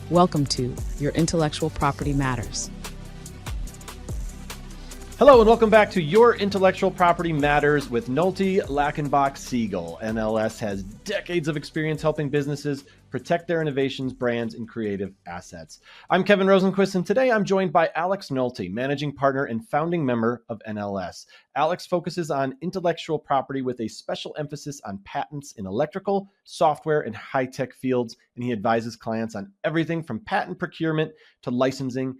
Welcome to Your Intellectual Property Matters. Hello and welcome back to Your Intellectual Property Matters with Nolte, Lackenbach, Siegel. NLS has decades of experience helping businesses protect their innovations, brands, and creative assets. I'm Kevin Rosenquist, and today I'm joined by Alex Nolte, managing partner and founding member of NLS. Alex focuses on intellectual property with a special emphasis on patents in electrical, software, and high-tech fields, and he advises clients on everything from patent procurement to licensing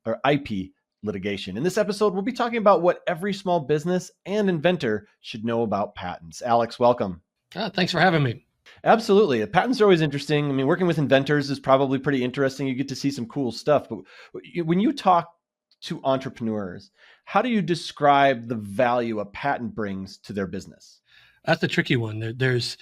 or IP litigation. In this episode, we'll be talking about what every small business and inventor should know about patents. Alex, welcome. Thanks for having me. Absolutely. Patents are always interesting. I mean, working with inventors is probably pretty interesting. You get to see some cool stuff. But when you talk to entrepreneurs, how do you describe the value a patent brings to their business? That's the tricky one. There's,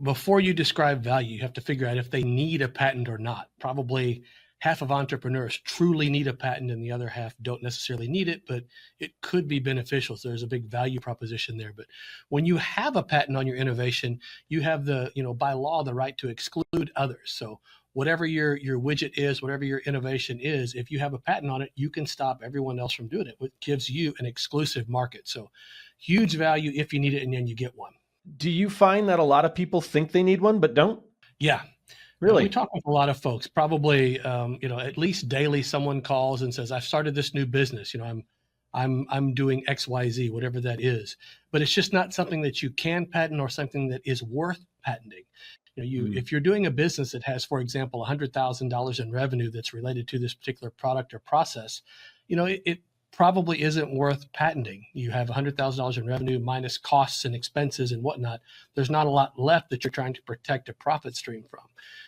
before you describe value, you have to figure out if they need a patent or not. Probably half of entrepreneurs truly need a patent and the other half don't necessarily need it, but it could be beneficial. So there's a big value proposition there. But when you have a patent on your innovation, you have by law, the right to exclude others. So whatever your widget is, whatever your innovation is, if you have a patent on it, you can stop everyone else from doing it, which gives you an exclusive market. So huge value if you need it and then you get one. Do you find that a lot of people think they need one, but don't? Yeah. Really? We talk with a lot of folks, probably, at least daily, someone calls and says, I've started this new business. I'm doing X, Y, Z, whatever that is, but it's just not something that you can patent or something that is worth patenting. If you're doing a business that has, for example, $100,000 in revenue that's related to this particular product or process, it probably isn't worth patenting. You have $100,000 in revenue minus costs and expenses and whatnot. There's not a lot left that you're trying to protect a profit stream from.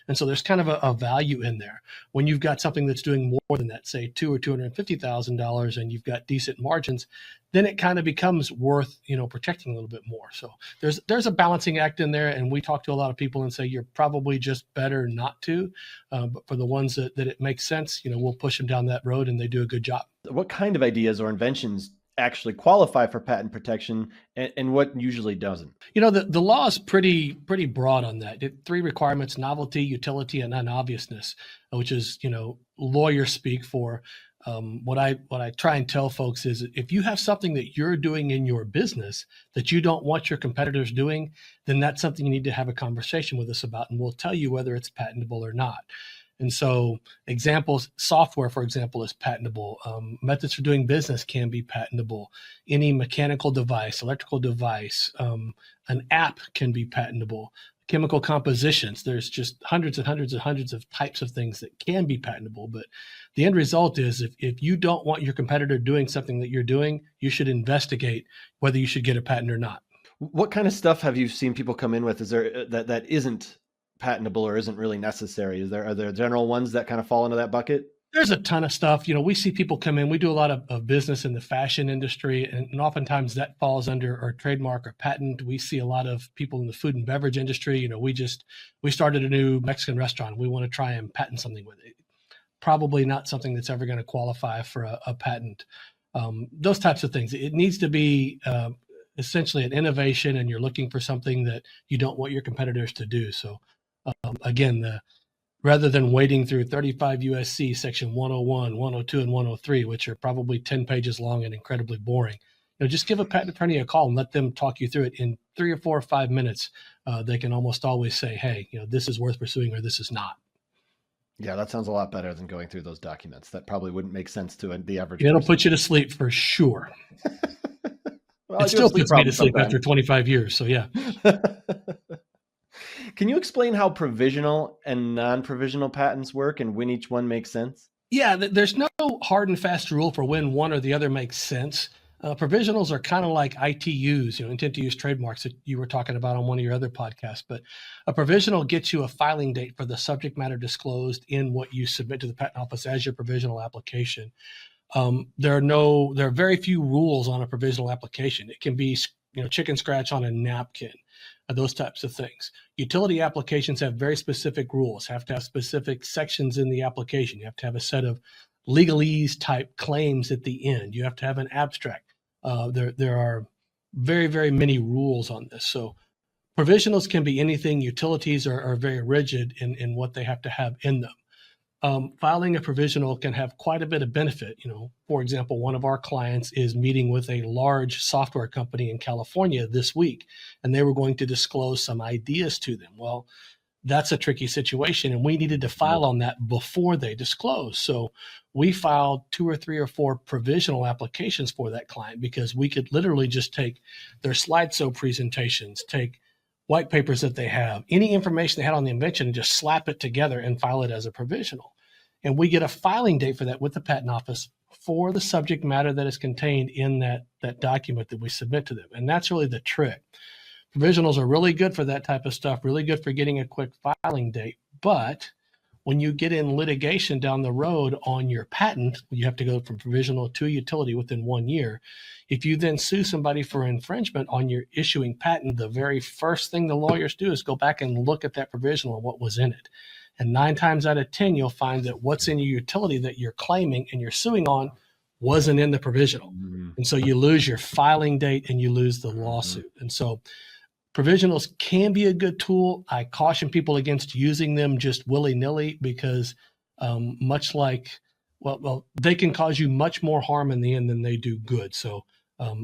And so there's kind of a value in there. When you've got something that's doing more than that, say $200,000 or $250,000, and you've got decent margins, then it kind of becomes worth, protecting a little bit more. So there's a balancing act in there. And we talk to a lot of people and say, you're probably just better not to. But for the ones that it makes sense, we'll push them down that road and they do a good job. What kind of ideas or inventions actually qualify for patent protection and what usually doesn't? The law is pretty broad on that. Three requirements: novelty, utility, and unobviousness, which is, lawyer speak for. What I try and tell folks is if you have something that you're doing in your business that you don't want your competitors doing, then that's something you need to have a conversation with us about, and we'll tell you whether it's patentable or not. And so examples, software, for example, is patentable. Methods for doing business can be patentable. Any mechanical device, electrical device, an app can be patentable. Chemical compositions, there's just hundreds and hundreds and hundreds of types of things that can be patentable. But the end result is if you don't want your competitor doing something that you're doing, you should investigate whether you should get a patent or not. What kind of stuff have you seen people come in with? Is there that isn't patentable or isn't really necessary? Are there general ones that kind of fall into that bucket? There's a ton of stuff. We see people come in. We do a lot of business in the fashion industry, and oftentimes that falls under our trademark or patent. We see a lot of people in the food and beverage industry. We started a new Mexican restaurant. We want to try and patent something with it. Probably not something that's ever going to qualify for a patent. Those types of things. It needs to be essentially an innovation, and you're looking for something that you don't want your competitors to do. So again, rather than wading through 35 USC section 101, 102, and 103, which are probably 10 pages long and incredibly boring, just give a patent attorney a call and let them talk you through it in 3 or 4 or 5 minutes. They can almost always say, hey, this is worth pursuing or this is not. Yeah, that sounds a lot better than going through those documents. That probably wouldn't make sense to the average It'll person. put you to sleep for sure. Well, it still puts me to sleep after 25 years. So yeah. Can you explain how provisional and non-provisional patents work and when each one makes sense? Yeah, there's no hard and fast rule for when one or the other makes sense. Provisionals are kind of like ITUs, intent to use trademarks that you were talking about on one of your other podcasts. But a provisional gets you a filing date for the subject matter disclosed in what you submit to the patent office as your provisional application. There are very few rules on a provisional application. It can be, chicken scratch on a napkin, those types of things. Utility applications have very specific rules, have to have specific sections in the application. You have to have a set of legalese type claims at the end. You have to have an abstract. There are very, very many rules on this. So provisionals can be anything. Utilities are very rigid in what they have to have in them. filing a provisional can have quite a bit of benefit. For example, one of our clients is meeting with a large software company in California this week, and they were going to disclose some ideas to them. Well, that's a tricky situation, and we needed to file on that before they disclose. So we filed 2 or 3 or 4 provisional applications for that client, because we could literally just take their slideshow presentations, take white papers that they have, any information they had on the invention, and just slap it together and file it as a provisional. And we get a filing date for that with the patent office for the subject matter that is contained in that document that we submit to them. And that's really the trick. Provisionals are really good for that type of stuff, really good for getting a quick filing date. But when you get in litigation down the road on your patent, you have to go from provisional to utility within 1 year. If you then sue somebody for infringement on your issuing patent, the very first thing the lawyers do is go back and look at that provisional and what was in it. And 9 times out of 10, you'll find that what's in your utility that you're claiming and you're suing on wasn't in the provisional. And so you lose your filing date and you lose the lawsuit. And so provisionals can be a good tool. I caution people against using them just willy-nilly, because much like, they can cause you much more harm in the end than they do good. So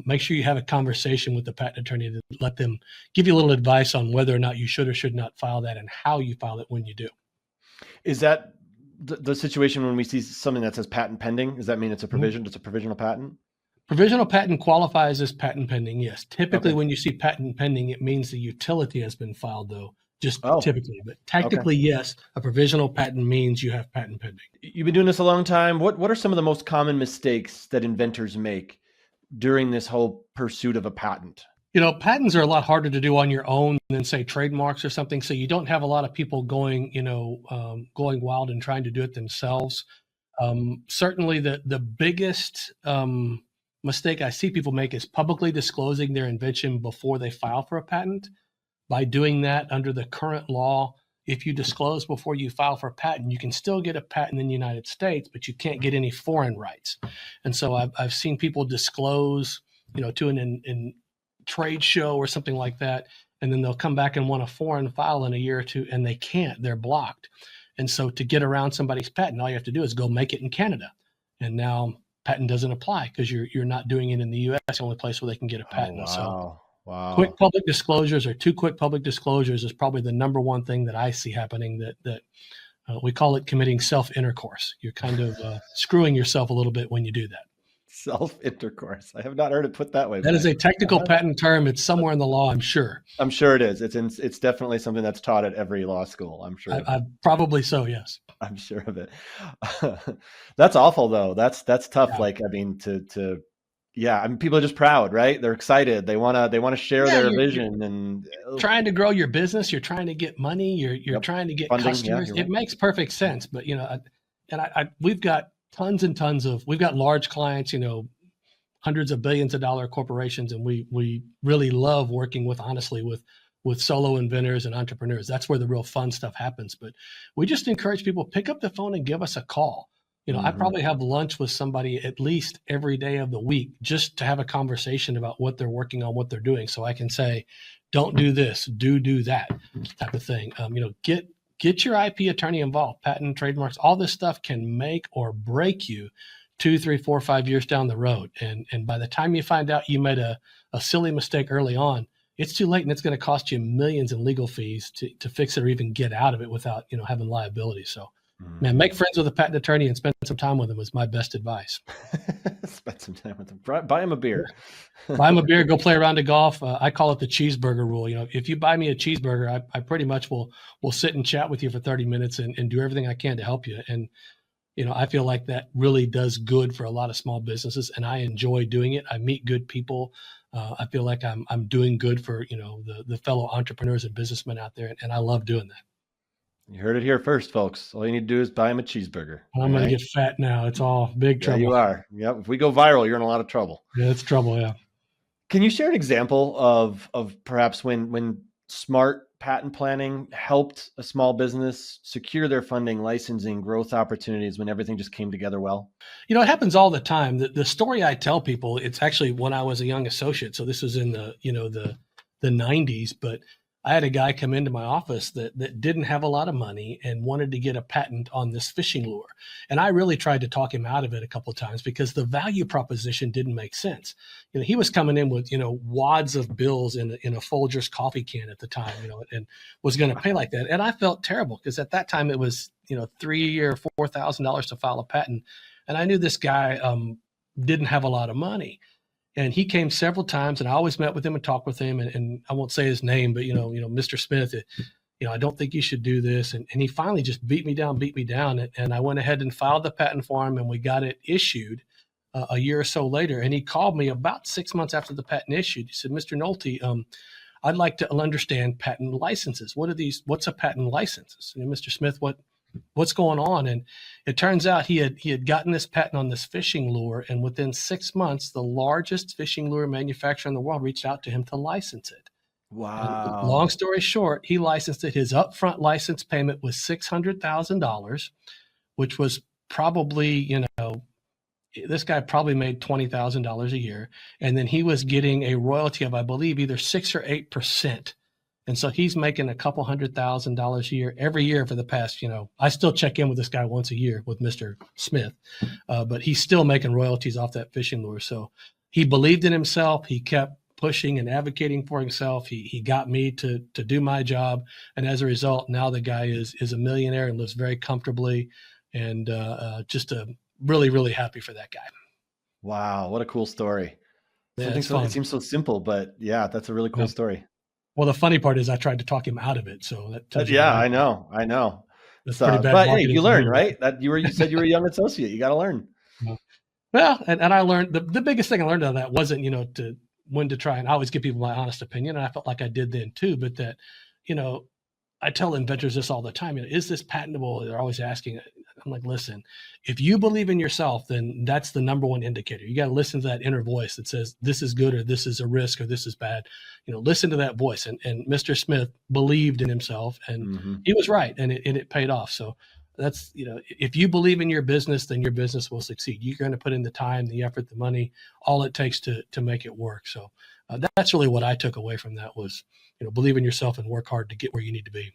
make sure you have a conversation with the patent attorney to let them give you a little advice on whether or not you should or should not file that and how you file it when you do. Is that the situation when we see something that says patent pending? Does that mean it's a provision? It's a provisional patent? Provisional patent qualifies as patent pending, yes. Typically, when you see patent pending, it means the utility has been filed, though, just typically. But technically, yes, a provisional patent means you have patent pending. You've been doing this a long time. What are some of the most common mistakes that inventors make during this whole pursuit of a patent? Patents are a lot harder to do on your own than, say, trademarks or something. So you don't have a lot of people going wild and trying to do it themselves. Certainly, the biggest mistake I see people make is publicly disclosing their invention before they file for a patent. By doing that, under the current law, if you disclose before you file for a patent, you can still get a patent in the United States, but you can't get any foreign rights. And so I've seen people disclose, to an trade show or something like that, and then they'll come back and want a foreign file in a year or two, and they can't. They're blocked. And so to get around somebody's patent, all you have to do is go make it in Canada. And now patent doesn't apply because you're not doing it in the U.S., the only place where they can get a patent. Wow. Quick public disclosures, or 2 quick public disclosures, is probably the number one thing that I see happening, that we call it committing self-intercourse. You're kind of screwing yourself a little bit when you do that. Self-intercourse. I have not heard it put that way. That is a technical patent term. It's somewhere in the law, I'm sure. I'm sure it is. It's definitely something that's taught at every law school, I'm sure. I probably so, yes. I'm sure of it. That's awful, though. That's tough. Yeah. People are just proud, right? They're excited. They want to share their vision, and trying to grow your business. You're trying to get money. You're trying to get funding, customers. It makes perfect sense. But we've got tons and tons we've got large clients, hundreds of billions of dollar corporations, and we really love working with solo inventors and entrepreneurs. That's where the real fun stuff happens. But we just encourage people, pick up the phone and give us a call. I probably have lunch with somebody at least every day of the week just to have a conversation about what they're working on, what they're doing. So I can say, don't do this, do that type of thing. Get your IP attorney involved. Patent, trademarks, all this stuff can make or break you 2, 3, 4, 5 years down the road. And by the time you find out you made a silly mistake early on, it's too late, and it's going to cost you millions in legal fees to fix it or even get out of it without having liability. So, man, make friends with a patent attorney and spend some time with them is my best advice. Spend some time with them. Buy them a beer. Buy them a beer. Go play a round of golf. I call it the cheeseburger rule. If you buy me a cheeseburger, I pretty much will sit and chat with you for 30 minutes and do everything I can to help you. And I feel like that really does good for a lot of small businesses, and I enjoy doing it. I meet good people. I feel like I'm doing good for the fellow entrepreneurs and businessmen out there, and I love doing that. You heard it here first, folks. All you need to do is buy him a cheeseburger. I'm going to get fat now. It's all big trouble. Yeah, you are. Yep. If we go viral, you're in a lot of trouble. Yeah, it's trouble. Yeah. Can you share an example of perhaps when smart patent planning helped a small business secure their funding, licensing, growth opportunities when everything just came together well? It happens all the time. The story I tell people, it's actually when I was a young associate. So this was in the 90s, but I had a guy come into my office that didn't have a lot of money and wanted to get a patent on this fishing lure. And I really tried to talk him out of it a couple of times because the value proposition didn't make sense. He was coming in with, wads of bills in a Folgers coffee can at the time, and was going to pay like that. And I felt terrible because at that time it was, $3,000 or $4,000 to file a patent. And I knew this guy didn't have a lot of money. And he came several times, and I always met with him and talked with him. And I won't say his name, but Mr. Smith, I don't think you should do this. And he finally just beat me down. And I went ahead and filed the patent for him, and we got it issued a year or so later. And he called me about 6 months after the patent issued. He said, "Mr. Nolte, I'd like to understand patent licenses. What's a patent license?" And Mr. Smith, what's going on? And it turns out he had gotten this patent on this fishing lure, and within 6 months, the largest fishing lure manufacturer in the world reached out to him to license it. Wow. And long story short, he licensed it. His upfront license payment was $600,000, which was probably, this guy probably made $20,000 a year. And then he was getting a royalty of, I believe, either 6 or 8%. And so he's making a couple $100,000 a year every year for the past, I still check in with this guy once a year with Mr. Smith, but he's still making royalties off that fishing lure. So he believed in himself. He kept pushing and advocating for himself. He got me to do my job. And as a result, now the guy is a millionaire and lives very comfortably, and just really, really happy for that guy. Wow. What a cool story. Yeah, It seems so simple, but yeah, that's a really cool story. Well, the funny part is I tried to talk him out of it. So that tells you I know. That's pretty bad. But hey, you learn, right? That you said you were a young associate. You got to learn. Well, and I learned the biggest thing I learned out of that wasn't, when to try, and I always give people my honest opinion. And I felt like I did then too, but that, I tell inventors this all the time, is this patentable? They're always asking. I'm like, listen, if you believe in yourself, then that's the number one indicator. You got to listen to that inner voice that says this is good, or this is a risk, or this is bad. Listen to that voice. And Mr. Smith believed in himself, and he was right, and it paid off. So that's, if you believe in your business, then your business will succeed. You're going to put in the time, the effort, the money, all it takes to make it work. So that's really what I took away from that was, believe in yourself and work hard to get where you need to be.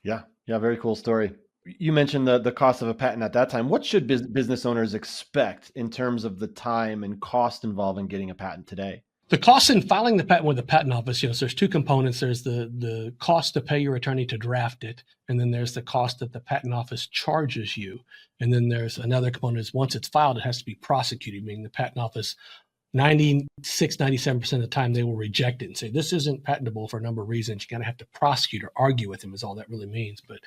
Yeah. Very cool story. You mentioned the cost of a patent at that time. What should business owners expect in terms of the time and cost involved in getting a patent today? The cost in filing the patent with the patent office, so there's two components. There's the cost to pay your attorney to draft it, and then there's the cost that the patent office charges you. And then there's another component is once it's filed, it has to be prosecuted, meaning the patent office 97% of the time they will reject it and say this isn't patentable for a number of reasons. You're going to have to prosecute or argue with them is all that really means. But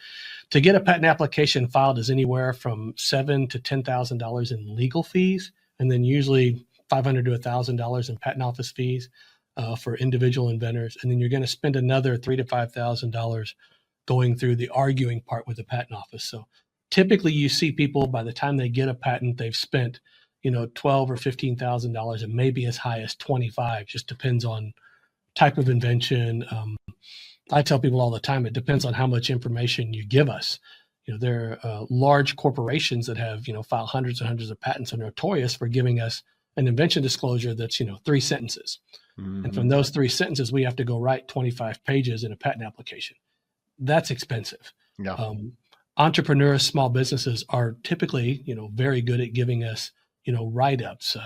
to get a patent application filed is anywhere from $7,000 to $10,000 in legal fees, and then usually $500 to $1,000 in patent office fees for individual inventors. And then you're going to spend another $3,000 to $5,000 going through the arguing part with the patent office. So typically you see people by the time they get a patent, they've spent $12,000 or $15,000, and maybe as high as $25,000. Just depends on type of invention. I tell people all the time, it depends on how much information you give us. There are large corporations that have, filed hundreds and hundreds of patents, are notorious for giving us an invention disclosure that's, 3 sentences. Mm-hmm. And from those 3 sentences, we have to go write 25 pages in a patent application. That's expensive. Yeah. Entrepreneurs, small businesses are typically, very good at giving us write-ups.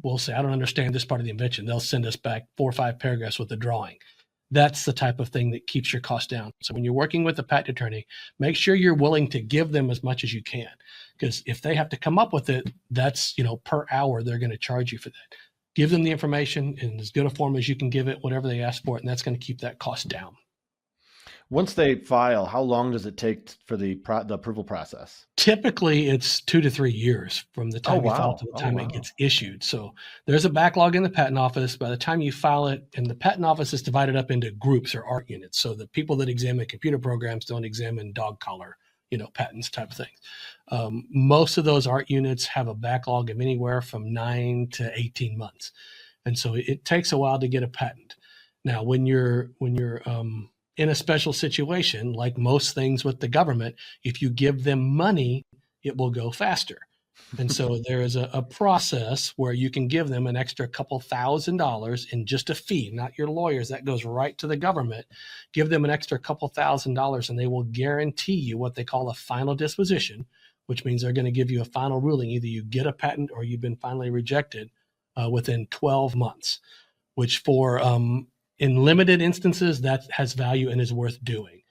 We'll say, I don't understand this part of the invention. They'll send us back 4 or 5 paragraphs with a drawing. That's the type of thing that keeps your costs down. So when you're working with a patent attorney, make sure you're willing to give them as much as you can. Because if they have to come up with it, that's, per hour, they're going to charge you for that. Give them the information in as good a form as you can give it, whatever they ask for it, and that's going to keep that cost down. Once they file, how long does it take for the approval process? Typically, it's 2 to 3 years from the time you file to the time it gets issued. So there's a backlog in the patent office. By the time you file it, and the patent office is divided up into groups or art units. So the people that examine computer programs don't examine dog collar, patents type of things. Most of those art units have a backlog of anywhere from 9 to 18 months. And so it takes a while to get a patent. Now, when you're in a special situation, like most things with the government, if you give them money, it will go faster. And so there is a process where you can give them an extra couple $1,000 in just a fee, not your lawyers. That goes right to the government. Give them an extra couple $1,000 and they will guarantee you what they call a final disposition, which means they're going to give you a final ruling. Either you get a patent or you've been finally rejected within 12 months, which for in limited instances, that has value and is worth doing.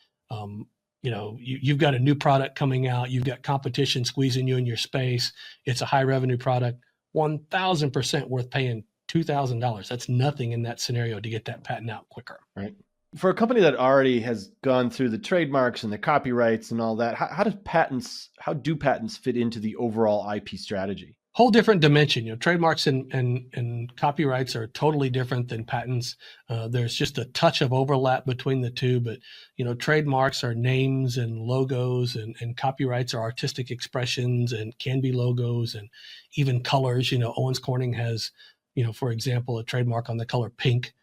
You've got a new product coming out, you've got competition squeezing you in your space. It's a high revenue product, 1,000% worth paying $2,000. That's nothing in that scenario to get that patent out quicker. Right. For a company that already has gone through the trademarks and the copyrights and all that, how do patents fit into the overall IP strategy? Whole different dimension. Trademarks and copyrights are totally different than patents. There's just a touch of overlap between the two, but trademarks are names and logos, and copyrights are artistic expressions and can be logos and even colors. Owens Corning has, for example, a trademark on the color pink,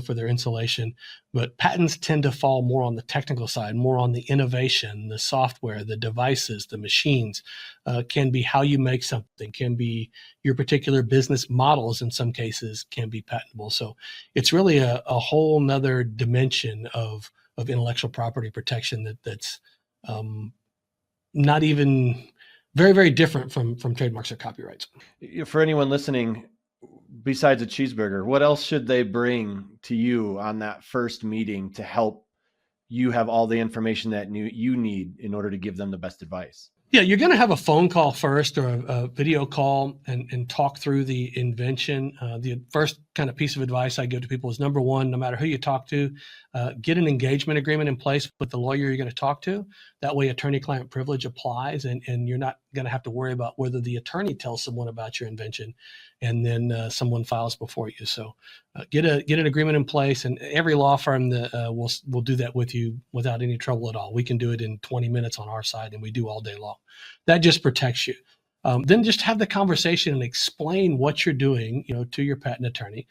for their insulation. But patents tend to fall more on the technical side, more on the innovation, the software, the devices, the machines, can be how you make something, can be your particular business models in some cases can be patentable. So it's really a whole nother dimension of intellectual property protection that's not even very, very different from trademarks or copyrights. For anyone listening, besides a cheeseburger, what else should they bring to you on that first meeting to help you have all the information that you need in order to give them the best advice? Yeah, you're going to have a phone call first or a video call and talk through the invention. The first kind of piece of advice I give to people is, number one, no matter who you talk to, get an engagement agreement in place with the lawyer you're going to talk to. That way attorney-client privilege applies and you're not going to have to worry about whether the attorney tells someone about your invention and then someone files before you. So get an agreement in place, and every law firm that will do that with you without any trouble at all. We can do it in 20 minutes on our side, and we do all day long. That just protects you. Then just have the conversation and explain what you're doing, to your patent attorney.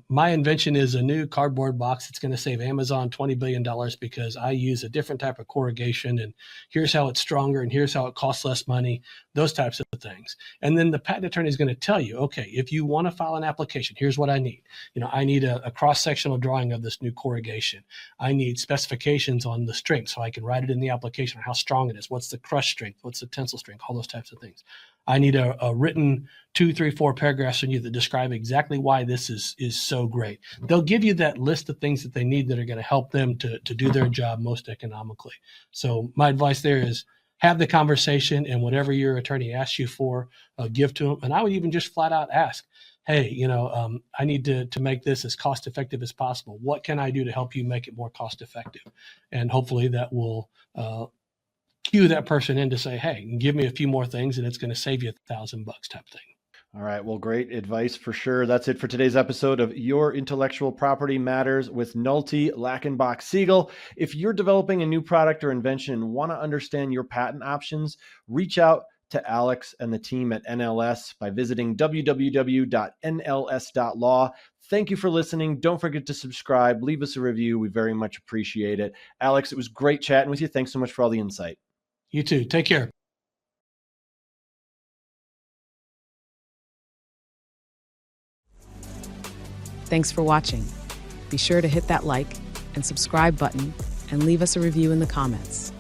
My invention is a new cardboard box that's going to save Amazon $20 billion because I use a different type of corrugation, and here's how it's stronger, and here's how it costs less money, those types of things. And then the patent attorney is going to tell you, okay, if you want to file an application, here's what I need. I need a cross-sectional drawing of this new corrugation. I need specifications on the strength so I can write it in the application, how strong it is, what's the crush strength, what's the tensile strength, all those types of things. I need a written 2, 3, 4 paragraphs from you that describe exactly why this is so great. They'll give you that list of things that they need that are going to help them to do their job most economically. So my advice there is have the conversation, and whatever your attorney asks you for, give to them. And I would even just flat out ask, hey, I need to make this as cost effective as possible. What can I do to help you make it more cost effective? And hopefully that will cue that person in to say, hey, give me a few more things and it's going to save you $1,000 type thing. All right. Well, great advice for sure. That's it for today's episode of Your Intellectual Property Matters with Nolte, Lackenbach, Siegel. If you're developing a new product or invention and want to understand your patent options, reach out to Alex and the team at NLS by visiting www.nls.law. Thank you for listening. Don't forget to subscribe. Leave us a review. We very much appreciate it. Alex, it was great chatting with you. Thanks so much for all the insight. You too. Take care. Thanks for watching. Be sure to hit that like and subscribe button and leave us a review in the comments.